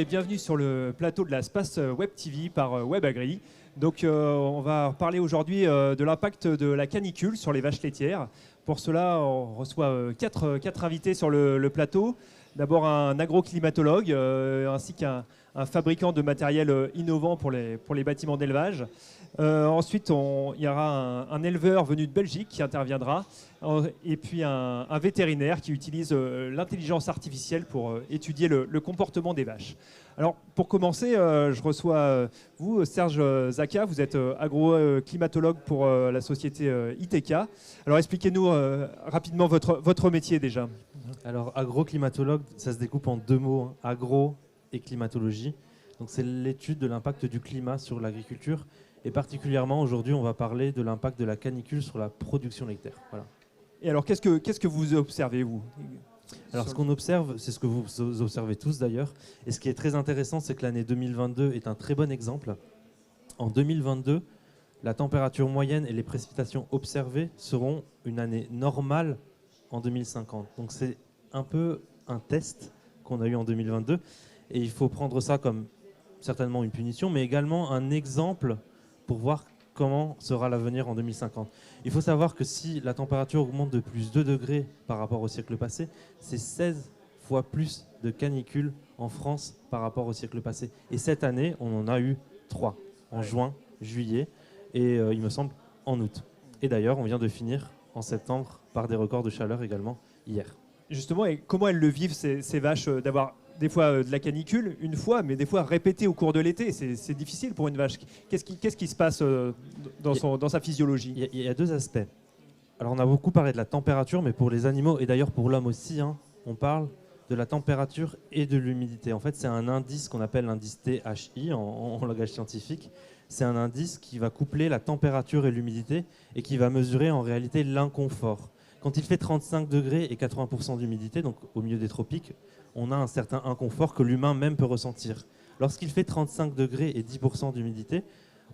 et bienvenue sur le plateau de la Space Web TV par WebAgri. Donc on va parler aujourd'hui de l'impact de la canicule sur les vaches laitières. Pour cela, on reçoit quatre invités sur le plateau. D'abord un agroclimatologue ainsi qu'un fabricant de matériel innovant pour les bâtiments d'élevage. Ensuite, il y aura un éleveur venu de Belgique qui interviendra, et puis un vétérinaire qui utilise l'intelligence artificielle pour étudier le comportement des vaches. Alors, pour commencer, je reçois vous, Serge Zaka, vous êtes agroclimatologue pour la société ITK. Alors, expliquez-nous rapidement votre métier déjà. Alors, agroclimatologue, ça se découpe en deux mots, hein, agro et climatologie. Donc, c'est l'étude de l'impact du climat sur l'agriculture. Et particulièrement, aujourd'hui, on va parler de l'impact de la canicule sur la production laitière. Voilà. Et alors, qu'est-ce que vous observez, vous ? Alors, ce qu'on observe, c'est ce que vous observez tous d'ailleurs. Et ce qui est très intéressant, c'est que l'année 2022 est un très bon exemple. En 2022, la température moyenne et les précipitations observées seront une année normale en 2050. Donc, c'est un peu un test qu'on a eu en 2022. Et il faut prendre ça comme certainement une punition, mais également un exemple pour voir comment sera l'avenir en 2050. Il faut savoir que si la température augmente de plus 2 degrés par rapport au siècle passé, c'est 16 fois plus de canicules en France par rapport au siècle passé. Et cette année, on en a eu 3, en juin, juillet et il me semble en août. Et d'ailleurs, on vient de finir en septembre par des records de chaleur également hier. Justement, et comment elles le vivent ces vaches d'avoir des fois de la canicule, une fois, mais des fois répétée au cours de l'été. C'est difficile pour une vache. Qu'est-ce qui se passe dans sa physiologie ? Il y a deux aspects. Alors, on a beaucoup parlé de la température, mais pour les animaux, et d'ailleurs pour l'homme aussi, hein, on parle de la température et de l'humidité. En fait, c'est un indice qu'on appelle l'indice THI en langage scientifique. C'est un indice qui va coupler la température et l'humidité et qui va mesurer en réalité l'inconfort. Quand il fait 35 degrés et 80% d'humidité, donc au milieu des tropiques, on a un certain inconfort que l'humain même peut ressentir. Lorsqu'il fait 35 degrés et 10% d'humidité,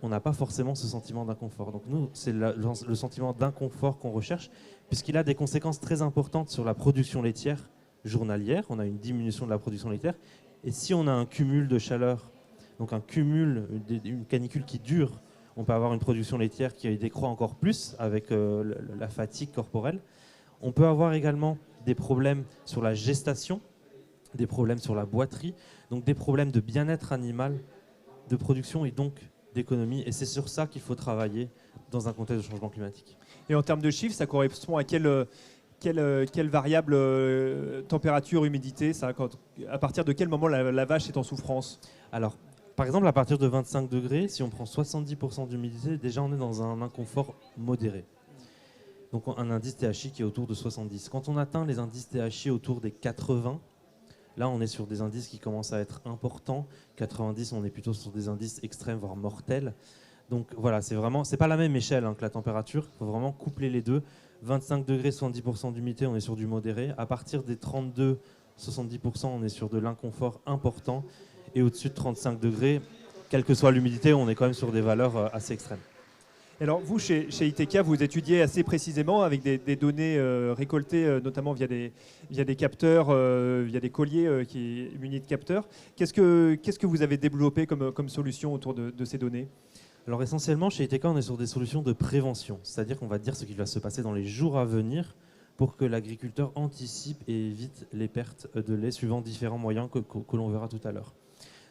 on n'a pas forcément ce sentiment d'inconfort. Donc nous, c'est le sentiment d'inconfort qu'on recherche, puisqu'il a des conséquences très importantes sur la production laitière journalière. On a une diminution de la production laitière. Et si on a un cumul de chaleur, donc un cumul, une canicule qui dure, on peut avoir une production laitière qui décroît encore plus avec la fatigue corporelle. On peut avoir également des problèmes sur la gestation, des problèmes sur la boiterie, donc des problèmes de bien-être animal, de production et donc d'économie. Et c'est sur ça qu'il faut travailler dans un contexte de changement climatique. Et en termes de chiffres, ça correspond à quelle variable température, humidité à partir de quel moment la vache est en souffrance ? Alors, par exemple, à partir de 25 degrés, si on prend 70% d'humidité, déjà on est dans un inconfort modéré. Donc un indice THI qui est autour de 70. Quand on atteint les indices THI autour des 80, là on est sur des indices qui commencent à être importants. 90, on est plutôt sur des indices extrêmes, voire mortels. Donc voilà, c'est pas la même échelle que la température. Il faut vraiment coupler les deux. 25 degrés, 70% d'humidité, on est sur du modéré. À partir des 32, 70%, on est sur de l'inconfort important. Et au-dessus de 35 degrés, quelle que soit l'humidité, on est quand même sur des valeurs assez extrêmes. Alors vous, chez ITK, vous étudiez assez précisément avec des données récoltées, notamment via des capteurs, via des colliers munis de capteurs. Qu'est-ce que vous avez développé comme solution autour de ces données ? Alors essentiellement, chez ITK, on est sur des solutions de prévention. C'est-à-dire qu'on va dire ce qui va se passer dans les jours à venir pour que l'agriculteur anticipe et évite les pertes de lait suivant différents moyens que l'on verra tout à l'heure.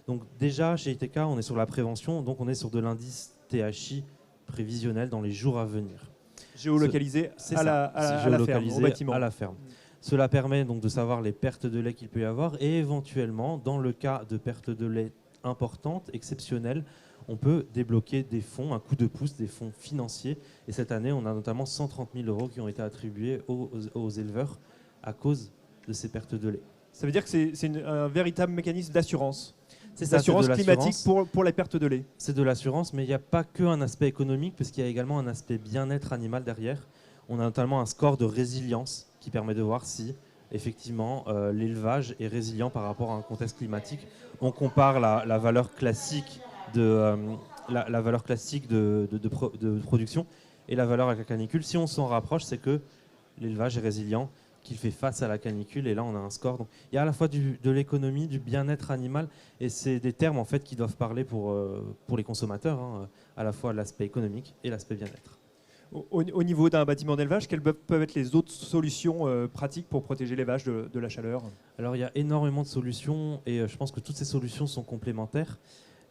Donc déjà, chez ITK, on est sur la prévention, donc on est sur de l'indice THI prévisionnel dans les jours à venir. Géolocalisé à la ferme, au bâtiment. À la ferme. Cela permet donc de savoir les pertes de lait qu'il peut y avoir et éventuellement, dans le cas de pertes de lait importantes, exceptionnelles, on peut débloquer des fonds, un coup de pouce, des fonds financiers. Et cette année, on a notamment 130 000 € qui ont été attribués aux éleveurs à cause de ces pertes de lait. Ça veut dire que c'est un véritable mécanisme d'assurance. C'est l'assurance climatique pour la perte de lait. C'est de l'assurance, mais il n'y a pas qu'un aspect économique, puisqu'il y a également un aspect bien-être animal derrière. On a notamment un score de résilience qui permet de voir si, effectivement, l'élevage est résilient par rapport à un contexte climatique. On compare la valeur classique la valeur classique de production et la valeur avec la canicule. Si on s'en rapproche, c'est que l'élevage est résilient, qu'il fait face à la canicule. Et là, on a un score. Donc, il y a à la fois de l'économie, du bien-être animal, et c'est des termes en fait qui doivent parler pour les consommateurs, hein, à la fois l'aspect économique et l'aspect bien-être. Au niveau d'un bâtiment d'élevage, quelles peuvent être les autres solutions pratiques pour protéger les vaches de la chaleur? Alors, il y a énormément de solutions, et je pense que toutes ces solutions sont complémentaires.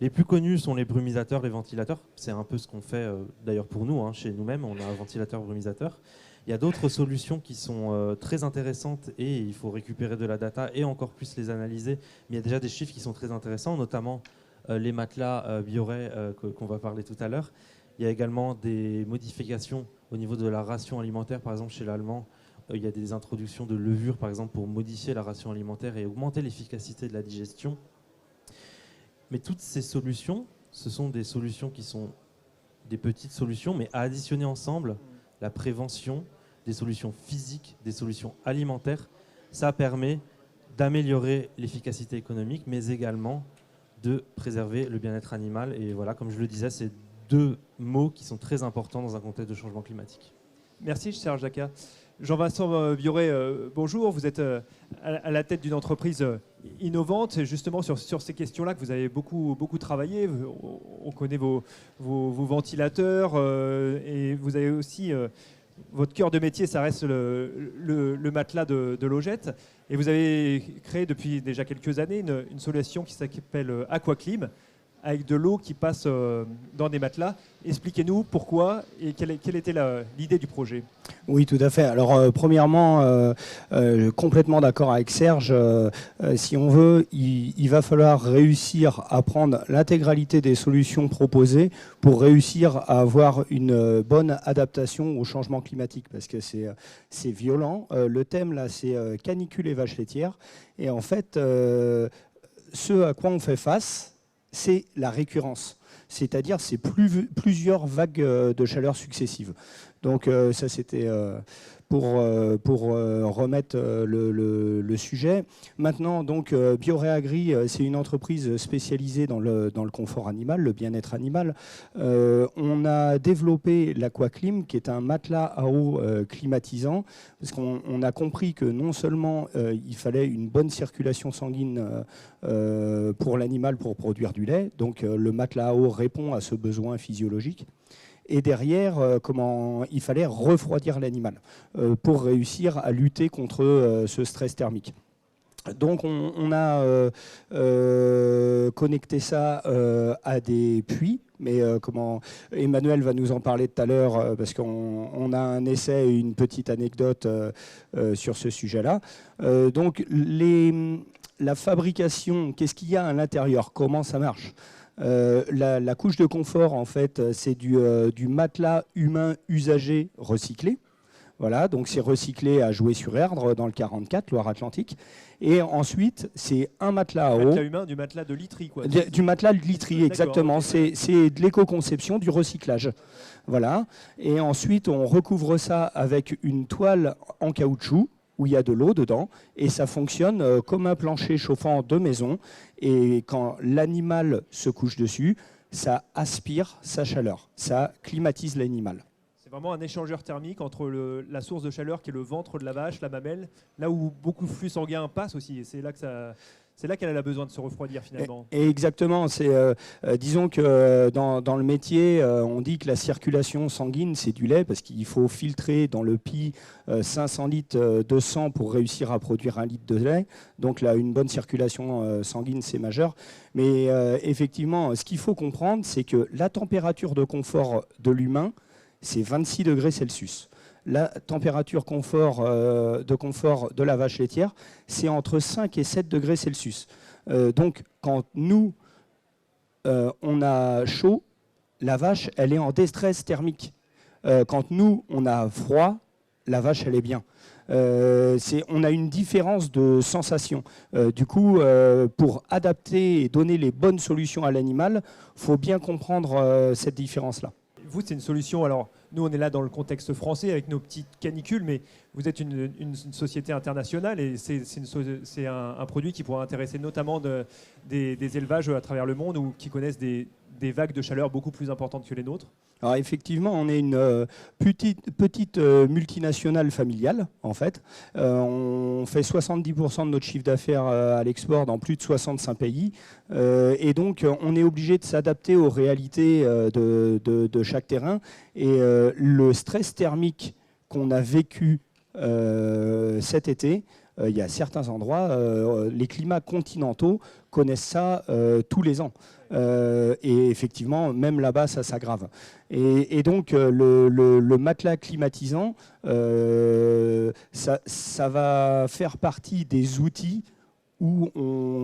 Les plus connus sont les brumisateurs, les ventilateurs. C'est un peu ce qu'on fait d'ailleurs pour nous, hein, chez nous-mêmes. On a un ventilateur brumisateur. Il y a d'autres solutions qui sont très intéressantes et il faut récupérer de la data et encore plus les analyser. Mais il y a déjà des chiffres qui sont très intéressants, notamment les matelas Bioré qu'on va parler tout à l'heure. Il y a également des modifications au niveau de la ration alimentaire. Par exemple, chez l'Allemand, il y a des introductions de levure, par exemple, pour modifier la ration alimentaire et augmenter l'efficacité de la digestion. Mais toutes ces solutions, ce sont des solutions qui sont des petites solutions, mais à additionner ensemble, la prévention, des solutions physiques, des solutions alimentaires, ça permet d'améliorer l'efficacité économique, mais également de préserver le bien-être animal. Et voilà, comme je le disais, c'est deux mots qui sont très importants dans un contexte de changement climatique. Merci, Serge Jacquat. Jean-Vincent Bioré, bonjour. Vous êtes à la tête d'une entreprise innovante, justement sur ces questions-là que vous avez beaucoup travaillé. On connaît vos ventilateurs et vous avez aussi votre cœur de métier, ça reste le matelas de logette. Et vous avez créé depuis déjà quelques années une solution qui s'appelle Aquaclim, avec de l'eau qui passe dans des matelas. Expliquez-nous pourquoi et quelle était l'idée du projet. Oui, tout à fait. Alors, premièrement, complètement d'accord avec Serge. Si on veut, il va falloir réussir à prendre l'intégralité des solutions proposées pour réussir à avoir une bonne adaptation au changement climatique, parce que c'est violent. Le thème, là, c'est canicule et vaches laitières. Et en fait, ce à quoi on fait face, c'est la récurrence, c'est-à-dire c'est plusieurs vagues de chaleur successives. Donc ça c'était pour remettre le sujet. Maintenant donc Bioréagri, c'est une entreprise spécialisée dans le confort animal, le bien-être animal. On a développé l'Aquaclim, qui est un matelas à eau climatisant, parce qu'on a compris que non seulement il fallait une bonne circulation sanguine pour l'animal pour produire du lait, donc le matelas à eau répond à ce besoin physiologique. Et derrière, il fallait refroidir l'animal pour réussir à lutter contre ce stress thermique. Donc on a connecté ça à des puits, mais Emmanuel va nous en parler tout à l'heure, parce qu'on a un essai et une petite anecdote sur ce sujet-là. Donc la fabrication, qu'est-ce qu'il y a à l'intérieur? Comment ça marche? La couche de confort, en fait, c'est du matelas humain usagé recyclé. Voilà, donc c'est recyclé à Joué-sur-Erdre dans le 44, Loire-Atlantique. Et ensuite, c'est un matelas à eau. Matelas humain, du matelas de literie, quoi. Du matelas de literie, exactement. Okay. C'est de l'éco-conception, du recyclage. Voilà. Et ensuite, on recouvre ça avec une toile en caoutchouc, où il y a de l'eau dedans, et ça fonctionne comme un plancher chauffant de maison. Et quand l'animal se couche dessus, ça aspire sa chaleur, ça climatise l'animal. C'est vraiment un échangeur thermique entre la source de chaleur qui est le ventre de la vache, la mamelle, là où beaucoup de flux sanguin passe aussi, et c'est là qu'elle a besoin de se refroidir finalement. Et exactement. Disons que dans le métier, on dit que la circulation sanguine, c'est du lait, parce qu'il faut filtrer dans le pis 500 litres de sang pour réussir à produire 1 litre de lait. Donc là, une bonne circulation sanguine, c'est majeur. Mais effectivement, ce qu'il faut comprendre, c'est que la température de confort de l'humain, c'est 26 degrés Celsius. La température de confort de la vache laitière, c'est entre 5 et 7 degrés Celsius. Donc, quand nous, on a chaud, la vache, elle est en déstress thermique. Quand nous, on a froid, la vache, elle est bien. On a une différence de sensation. Du coup, pour adapter et donner les bonnes solutions à l'animal, il faut bien comprendre cette différence-là. Vous, c'est une solution. Alors, nous, on est là dans le contexte français avec nos petites canicules, mais vous êtes une société internationale et c'est un produit qui pourrait intéresser notamment des élevages à travers le monde ou qui connaissent des vagues de chaleur beaucoup plus importantes que les nôtres. Alors effectivement, on est une petite multinationale familiale, en fait. On fait 70% de notre chiffre d'affaires à l'export dans plus de 65 pays. Et donc, on est obligé de s'adapter aux réalités de chaque terrain. Et le stress thermique qu'on a vécu cet été, il y a certains endroits, les climats continentaux connaissent ça tous les ans. Et effectivement, même là-bas, ça s'aggrave. Et donc, le matelas climatisant, ça va faire partie des outils où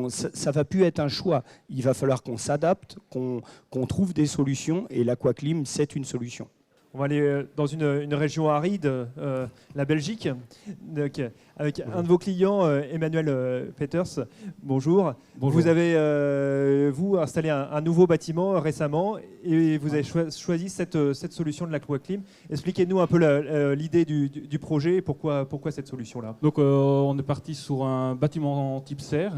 ça ne va plus être un choix. Il va falloir qu'on s'adapte, qu'on trouve des solutions, et l'aquaclim, c'est une solution. On va aller dans une région aride, la Belgique, donc, avec un de vos clients, Emmanuel Peters. Bonjour. Bonjour. Vous avez vous installé un nouveau bâtiment récemment et vous avez choisi cette solution de l'aquaclim. Expliquez-nous un peu l'idée du projet et pourquoi cette solution-là. Donc on est parti sur un bâtiment type serre,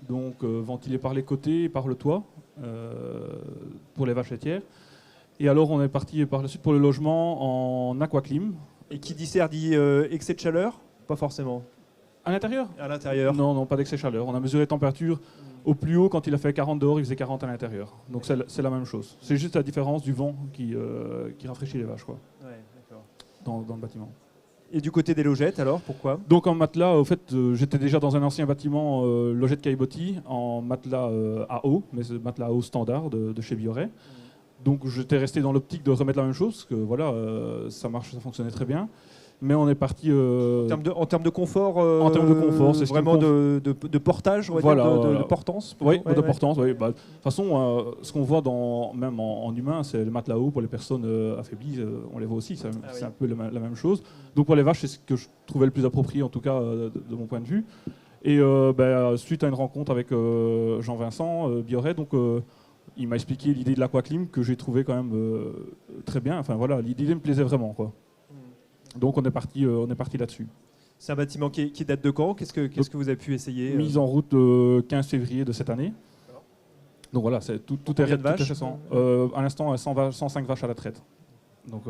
donc ventilé par les côtés et par le toit pour les vaches laitières. Et alors on est parti par la suite pour le logement en aquaclim. Et qui dit serre dit excès de chaleur? Pas forcément. À l'intérieur? À l'intérieur? Non, pas d'excès de chaleur. On a mesuré température au plus haut, quand il a fait 40 dehors, il faisait 40 à l'intérieur. Donc c'est la même chose. C'est juste la différence du vent qui rafraîchit les vaches, quoi, Ouais, d'accord. dans le bâtiment. Et du côté des logettes, alors, pourquoi? Donc en matelas, au fait, j'étais déjà dans un ancien bâtiment logette Caillebotis en matelas à eau, mais c'est matelas à eau standard de chez Bioré. Donc j'étais resté dans l'optique de remettre la même chose, parce que voilà, ça marche, ça fonctionnait très bien. Mais on est parti... En termes de confort, en termes de confort, c'est vraiment de portage, on va dire, de portance. Oui, de portance. Oui. Bah, de toute façon, ce qu'on voit même en humain, c'est le matelas haut pour les personnes affaiblies, on les voit aussi, c'est un peu la même chose. Donc pour les vaches, c'est ce que je trouvais le plus approprié, en tout cas de mon point de vue. Et suite à une rencontre avec Jean-Vincent Bioré, donc il m'a expliqué l'idée de l'aquaclim que j'ai trouvé quand même très bien. Enfin voilà, l'idée me plaisait vraiment, quoi. Donc on est parti là-dessus. C'est un bâtiment qui date de quand? Qu'est-ce que vous avez pu essayer? Mise en route le 15 février de cette année. Donc voilà, tout est récent. À l'instant, 105 vaches à la traite. Donc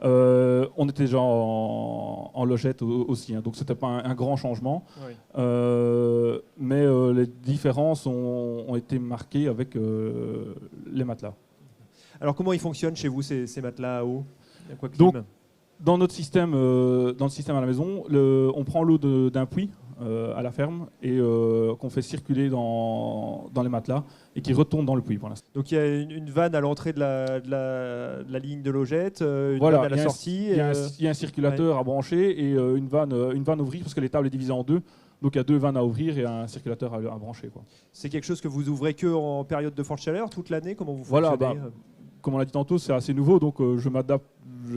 on était déjà en logette aussi, hein, donc c'était pas un grand changement. Oui. Mais les différences ont été marquées avec les matelas. Alors comment ils fonctionnent chez vous ces matelas à eau? Donc, dans notre système, dans le système à la maison, on prend l'eau d'un puits à la ferme et qu'on fait circuler dans les matelas et qui retourne dans le puits pour l'instant. Donc il y a une vanne à l'entrée de la ligne de logette, une vanne à la sortie. Il y a un circulateur à brancher et une vanne à ouvrir parce que l'étable est divisée en deux. Donc il y a deux vannes à ouvrir et un circulateur à brancher, quoi. C'est quelque chose que vous ouvrez que en période de forte chaleur toute l'année? Comment vous fonctionnez? Voilà, comme on l'a dit tantôt, c'est assez nouveau, donc je m'adapte,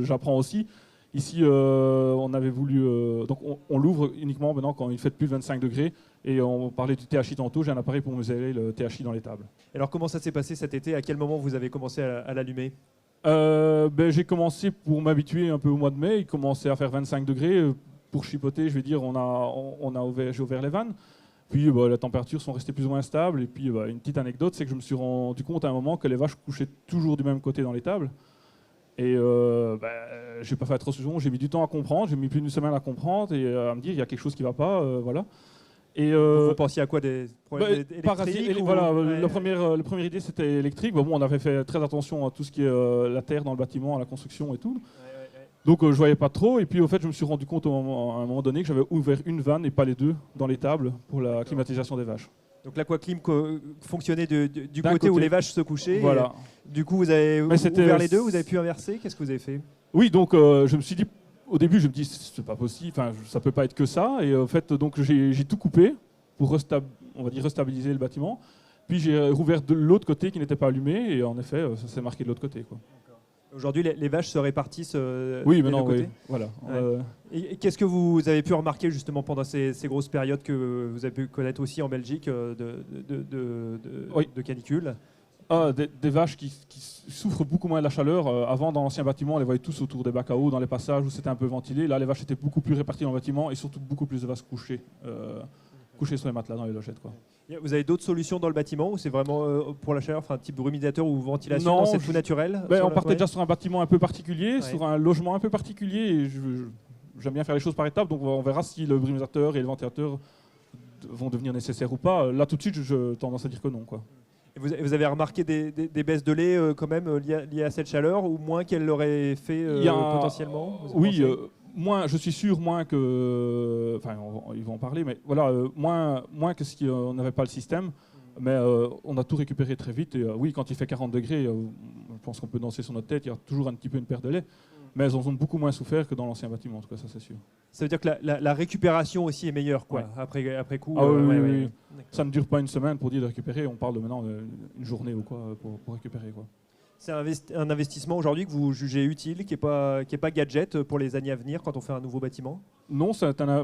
j'apprends aussi. Ici, on avait voulu... donc on l'ouvre uniquement maintenant quand il fait plus de 25 degrés. Et on parlait du THI tantôt, j'ai un appareil pour mesurer le THI dans les tables. Alors comment ça s'est passé cet été? À quel moment vous avez commencé à l'allumer? J'ai commencé pour m'habituer un peu au mois de mai. Il commençait à faire 25 degrés. Pour chipoter, je vais dire, j'ai ouvert les vannes. Puis les températures sont restées plus ou moins stables. Et puis une petite anecdote, c'est que je me suis rendu compte à un moment que les vaches couchaient toujours du même côté dans les tables. Et j'ai pas fait attention, j'ai mis du temps à comprendre, j'ai mis plus d'une semaine à comprendre et à me dire il y a quelque chose qui va pas, voilà. Et vous pensiez à quoi, des problèmes électriques Voilà, la première idée c'était électrique. On avait fait très attention à tout ce qui est la terre dans le bâtiment, à la construction et tout. Donc je voyais pas trop et puis au fait je me suis rendu compte à un moment donné que j'avais ouvert une vanne et pas les deux dans les tables pour la climatisation des vaches. Donc l'aquaclim fonctionnait du côté où les vaches se couchaient. Voilà. Du coup, vous avez ouvert les deux, vous avez pu inverser. Qu'est-ce que vous avez fait? Oui, donc je me suis dit, au début, je me dis, c'est pas possible, ça peut pas être que ça. Et en fait, donc j'ai tout coupé pour restabiliser le bâtiment. Puis j'ai rouvert de l'autre côté qui n'était pas allumé. Et en effet, ça s'est marqué de l'autre côté, quoi. Aujourd'hui, les vaches se répartissent oui, des maintenant, deux côtés. Oui, voilà. Ouais. Et qu'est-ce que vous avez pu remarquer justement pendant ces grosses périodes que vous avez pu connaître aussi en Belgique de canicule? Des vaches qui souffrent beaucoup moins de la chaleur. Avant, dans l'ancien bâtiment, on les voyait tous autour des bacs à eau, dans les passages où c'était un peu ventilé. Là, les vaches étaient beaucoup plus réparties dans le bâtiment et surtout beaucoup plus de vaches couchées. coucher sur les matelas dans les logettes, quoi. Vous avez d'autres solutions dans le bâtiment ou c'est vraiment pour la chaleur, enfin un type humidificateur ou ventilation? Non, Non, c'est tout naturel? On partait déjà sur un bâtiment un peu particulier, Ouais. sur un logement un peu particulier, et j'aime bien faire les choses par étapes, donc on verra si le brumisateur et le ventilateur vont devenir nécessaires ou pas. Là, tout de suite, je tendance à dire que non, quoi. Et vous avez remarqué des baisses de lait quand même liées à cette chaleur ou moins qu'elle l'aurait fait potentiellement? Oui, je suis sûr, moins que... Enfin, ils vont en parler, mais voilà, moins que si on n'avait pas le système. Mais on a tout récupéré très vite. Et oui, quand il fait 40 degrés, je pense qu'on peut danser sur notre tête. Il y a toujours un petit peu une perte de lait. Mais elles en ont beaucoup moins souffert que dans l'ancien bâtiment, en tout cas, ça c'est sûr. Ça veut dire que la récupération aussi est meilleure, quoi, Ouais. après coup. Ah oui, ouais, oui, ouais. oui. Ça ne dure pas une semaine pour dire de récupérer. On parle de maintenant d'une journée ou quoi pour récupérer, quoi. C'est un investissement aujourd'hui que vous jugez utile, qui est pas gadget pour les années à venir quand on fait un nouveau bâtiment? Non,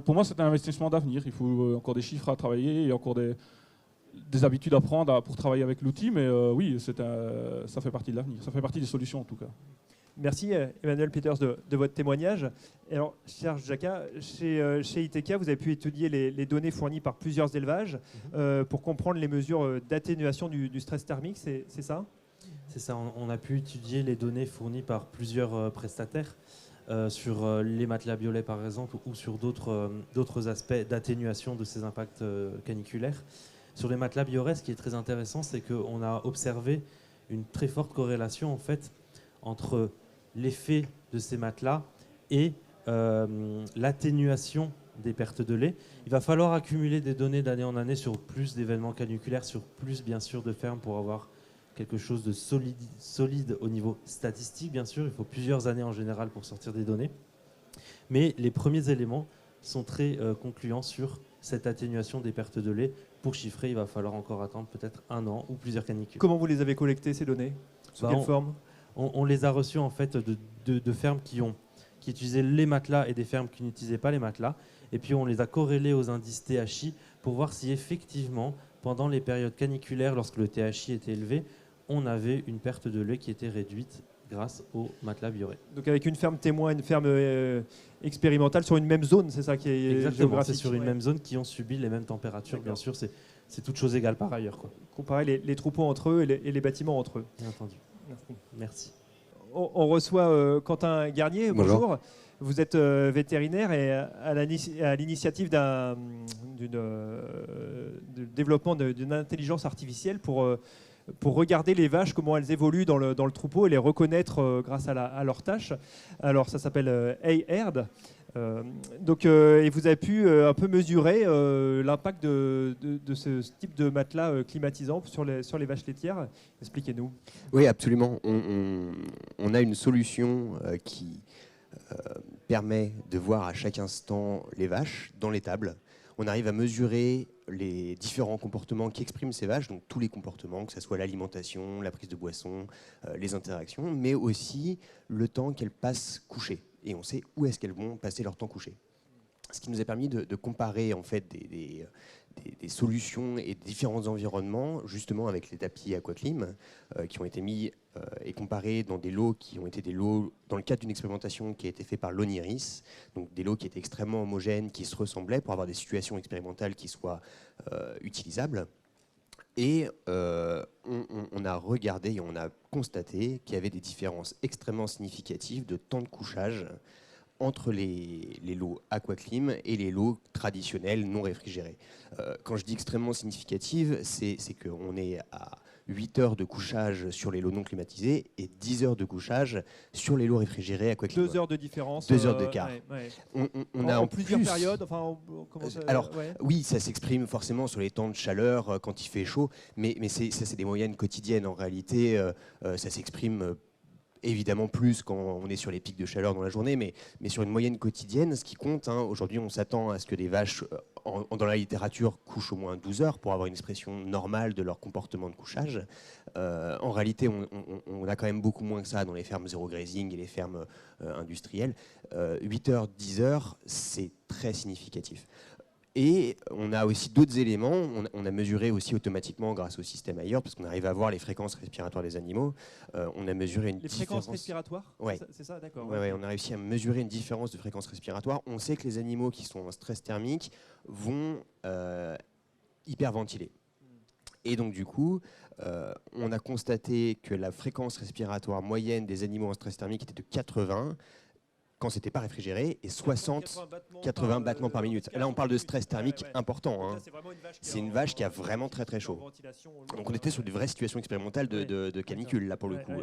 pour moi, c'est un investissement d'avenir. Il faut encore des chiffres à travailler et encore des habitudes à prendre pour travailler avec l'outil. Mais oui, ça fait partie de l'avenir. Ça fait partie des solutions, en tout cas. Merci Emmanuel Peters de votre témoignage. Et alors, cher Jacques, chez ITK, vous avez pu étudier les données fournies par plusieurs élevages pour comprendre les mesures d'atténuation du stress thermique, c'est ça? C'est ça, on a pu étudier les données fournies par plusieurs prestataires sur les matelas Biolay par exemple ou sur d'autres aspects d'atténuation de ces impacts caniculaires. Sur les matelas Biolay, ce qui est très intéressant, c'est qu'on a observé une très forte corrélation en fait entre l'effet de ces matelas et l'atténuation des pertes de lait. Il va falloir accumuler des données d'année en année sur plus d'événements caniculaires, sur plus bien sûr de fermes pour avoir quelque chose de solide au niveau statistique, bien sûr. Il faut plusieurs années en général pour sortir des données. Mais les premiers éléments sont très concluants sur cette atténuation des pertes de lait. Pour chiffrer, il va falloir encore attendre peut-être 1 an ou plusieurs canicules. Comment vous les avez collectées, ces données? Sous quelle forme? On les a reçues en fait de fermes qui utilisaient les matelas et des fermes qui n'utilisaient pas les matelas. Et puis on les a corrélés aux indices THI pour voir si effectivement, pendant les périodes caniculaires, lorsque le THI était élevé, on avait une perte de lait qui était réduite grâce au matelas Bioré. Donc avec une ferme témoin, une ferme expérimentale sur une même zone, c'est ça qui est exactement, c'est sur une même zone qui ont subi les mêmes températures. Bien sûr, c'est toute chose égale par ailleurs, quoi. Comparer les troupeaux entre eux et les bâtiments entre eux. Bien entendu. Merci. On reçoit Quentin Garnier, bonjour. Vous êtes vétérinaire et à l'initiative du développement d'une intelligence artificielle pour regarder les vaches, comment elles évoluent dans le troupeau et les reconnaître grâce à leurs tâches. Alors ça s'appelle Hey-Herd. Et vous avez pu un peu mesurer l'impact de ce type de matelas climatisant sur les vaches laitières. Expliquez-nous. Oui, absolument. On a une solution qui permet de voir à chaque instant les vaches dans l'étable. On arrive à mesurer les différents comportements qui expriment ces vaches, donc tous les comportements, que ce soit l'alimentation, la prise de boisson, les interactions, mais aussi le temps qu'elles passent couchées. Et on sait où est-ce qu'elles vont passer leur temps couché. Ce qui nous a permis de comparer en fait des solutions et différents environnements, justement avec les tapis Aquaclim, qui ont été mis et comparés dans des lots qui ont été des lots dans le cadre d'une expérimentation qui a été faite par l'ONIRIS, donc des lots qui étaient extrêmement homogènes, qui se ressemblaient pour avoir des situations expérimentales qui soient utilisables. Et on a regardé et on a constaté qu'il y avait des différences extrêmement significatives de temps de couchage entre les lots Aquaclim et les lots traditionnels non réfrigérés. Quand je dis extrêmement significative, c'est qu'on est à 8 heures de couchage sur les lots non climatisés et 10 heures de couchage sur les lots réfrigérés Aquaclim. 2 heures de différence. 2 heures d'écart. On a en plusieurs périodes. Alors, oui, ça s'exprime forcément sur les temps de chaleur quand il fait chaud, mais ça, c'est des moyennes quotidiennes. En réalité, ça s'exprime évidemment plus quand on est sur les pics de chaleur dans la journée, mais sur une moyenne quotidienne, ce qui compte, aujourd'hui on s'attend à ce que les vaches, dans la littérature, couchent au moins 12 heures pour avoir une expression normale de leur comportement de couchage. En réalité, on a quand même beaucoup moins que ça dans les fermes zéro grazing et les fermes industrielles. 8 heures, 10 heures, c'est très significatif. Et on a aussi d'autres éléments. On a mesuré aussi automatiquement grâce au système ailleurs, parce qu'on arrive à voir les fréquences respiratoires des animaux. On a mesuré une Les différence. fréquences respiratoires. Ouais. C'est ça, d'accord. Ouais, on a réussi à mesurer une différence de fréquence respiratoire. On sait que les animaux qui sont en stress thermique vont hyperventiler. Et donc du coup, on a constaté que la fréquence respiratoire moyenne des animaux en stress thermique était de 80 quand c'était pas réfrigéré et 80 battements par minute. Là, on parle de stress thermique important. Hein. C'est une vache qui a vraiment très très chaud. Donc on était sur des vraies situations expérimentales de canicule là pour le coup.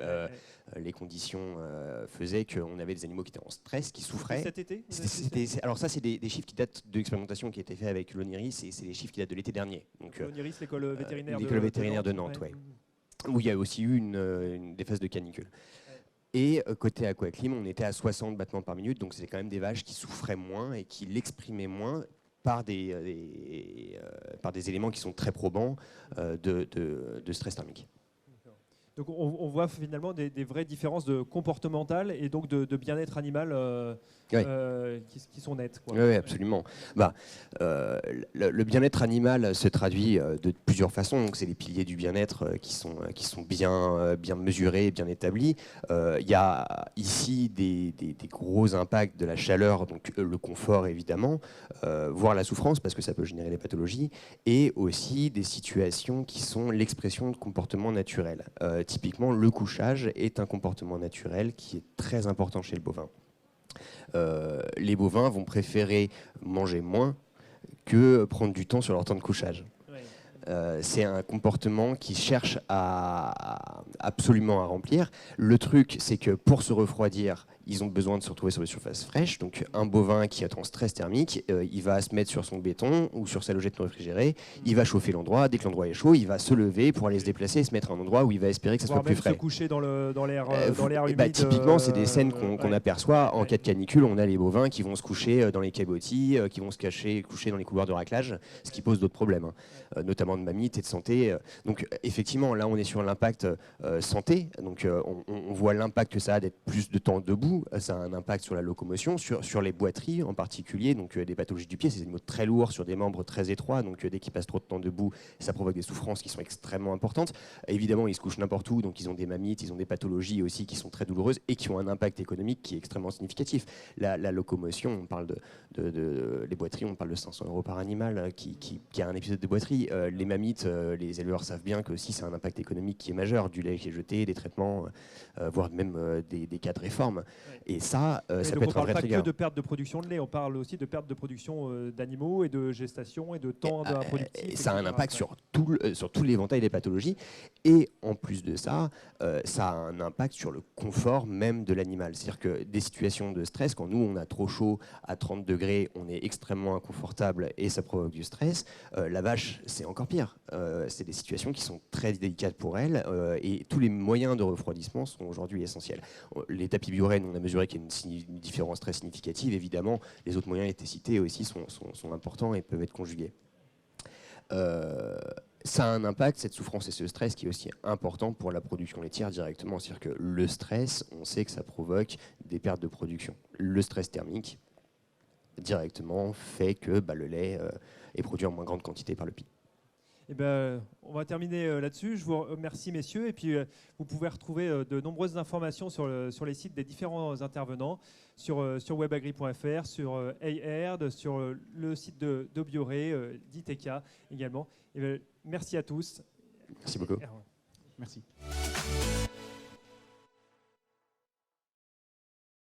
Les conditions faisaient qu'on avait des animaux qui étaient en stress, qui souffraient. Cet été Alors ça, c'est des chiffres qui datent de l'expérimentation qui a été faite avec l'ONIRIS et c'est des chiffres qui datent de l'été dernier. Donc l'ONIRIS, l'école vétérinaire de Nantes, ouais. Où il y a aussi eu des phases de canicule. Et côté Aquaclim, on était à 60 battements par minute, donc c'était quand même des vaches qui souffraient moins et qui l'exprimaient moins par des éléments qui sont très probants de stress thermique. Donc on voit finalement des vraies différences comportementales et donc de bien-être animal qui sont nettes. Oui, absolument. Le bien-être animal se traduit de plusieurs façons. Donc c'est les piliers du bien-être qui sont bien mesurés, bien établis. Il y a ici des gros impacts de la chaleur, donc le confort évidemment, voire la souffrance parce que ça peut générer des pathologies, et aussi des situations qui sont l'expression de comportements naturels. Typiquement, le couchage est un comportement naturel qui est très important chez le bovin. Les bovins vont préférer manger moins que prendre du temps sur leur temps de couchage. C'est un comportement qu'ils cherchent absolument à remplir. Le truc, c'est que pour se refroidir, ils ont besoin de se retrouver sur des surfaces fraîches. Donc un bovin qui est en stress thermique, il va se mettre sur son béton ou sur sa logette non réfrigérée, il va chauffer l'endroit. Dès que l'endroit est chaud, il va se lever pour aller se déplacer et se mettre à un endroit où il va espérer que ça soit plus frais. Se coucher dans l'air humide. Typiquement, c'est des scènes qu'on aperçoit en cas de canicule. On a les bovins qui vont se coucher dans les cabotis, qui vont coucher dans les couloirs de raclage, ce qui pose d'autres problèmes, notamment de mammites et de santé. Donc effectivement, là, on est sur l'impact santé. Donc on voit l'impact que ça a d'être plus de temps debout. Ça a un impact sur la locomotion, sur les boiteries en particulier, donc des pathologies du pied, c'est des animaux très lourds sur des membres très étroits, donc dès qu'ils passent trop de temps debout, ça provoque des souffrances qui sont extrêmement importantes. Évidemment, ils se couchent n'importe où, donc ils ont des mammites, ils ont des pathologies aussi qui sont très douloureuses et qui ont un impact économique qui est extrêmement significatif. La locomotion, on parle les boiteries, on parle de 500 € par animal qui a un épisode de boiterie. Les mammites, les éleveurs savent bien que si c'est un impact économique qui est majeur, du lait qui est jeté, des traitements, voire même des cas de réforme. Et ça peut être un vrai trigger. On ne parle pas que de perte de production de lait, on parle aussi de perte de production d'animaux et de gestation et de temps productif. Et ça a un impact sur tout l'éventail des pathologies. Et en plus de ça, ça a un impact sur le confort même de l'animal. C'est-à-dire que des situations de stress, quand nous on a trop chaud à 30 degrés, on est extrêmement inconfortable et ça provoque du stress. La vache, c'est encore pire. C'est des situations qui sont très délicates pour elle et tous les moyens de refroidissement sont aujourd'hui essentiels. Les tapis biorènes, on a mesuré qu'il y a une différence très significative. Évidemment, les autres moyens étaient cités aussi sont importants et peuvent être conjugués. Ça a un impact, cette souffrance et ce stress, qui est aussi important pour la production laitière directement. C'est-à-dire que le stress, on sait que ça provoque des pertes de production. Le stress thermique, directement, fait que le lait est produit en moins grande quantité par le pied. Eh ben, on va terminer là-dessus. Je vous remercie, messieurs. Et puis, vous pouvez retrouver de nombreuses informations sur les sites des différents intervenants, sur webagri.fr, sur AIRD, sur le site de Bioré, d'ITK également. Et ben, merci à tous. Merci beaucoup. Merci.